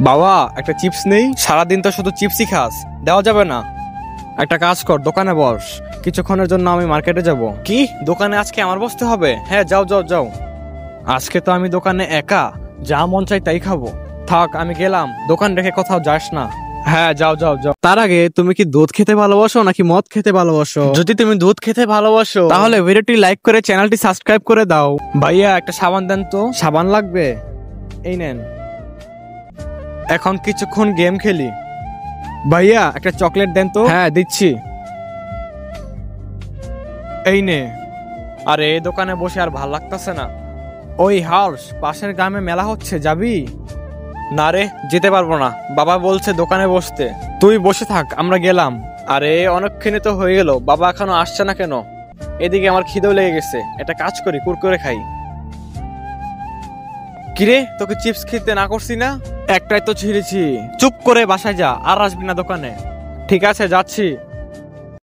বাবা একটা চিপস নেই, সারাদিন তো শুধু চিপসই খাস, দেওয়া যাবে না? একটা কাজ কর, দোকানে বস, কিছুক্ষণের জন্য আমি মার্কেটে যাব। কি, দোকানে আজকে আমার বসতে হবে? হ্যাঁ যাও যাও যাও। আজকে তো আমি দোকানে একা, যা মন চাই তাই খাবো। থাক আমি গেলাম, দোকান রেখে কোথাও যাস না। হ্যাঁ যাও যাও যাও। তার আগে তুমি কি দুধ খেতে ভালোবাসো নাকি মদ খেতে ভালোবাসো? যদি তুমি দুধ খেতে ভালোবাসো তাহলে ভিডিওটি লাইক করে চ্যানেলটি সাবস্ক্রাইব করে দাও। ভাইয়া একটা সাবান দেন তো। সাবান লাগবে? এই নেন। এখন কিছুক্ষণ গেম খেলি। ভাইয়া একটা চকলেট দেন তো। হ্যাঁ দিচ্ছি। এই নে। আরে এই দোকানে বসে আর ভাল লাগতেছে না। ওই হর্ষ, পাশের গ্রামে মেলা হচ্ছে, যাবি? না রে, যেতে পারবো না, বাবা বলছে দোকানে বসতে। তুই বসে থাক, আমরা গেলাম। আরে অনেকক্ষণে তো হয়ে গেল, বাবা এখনো আসছে না কেন? এদিকে আমার খিদেও লেগে গেছে, একটা কাজ করি, কুরকুরে খাই। কিরে, তোকে চিপস খেতে না করছি না? একটাই তো ছিঁড়েছি। চুপ করে বাসায় যা, আর আসবি না দোকানে। ঠিক আছে যাচ্ছি।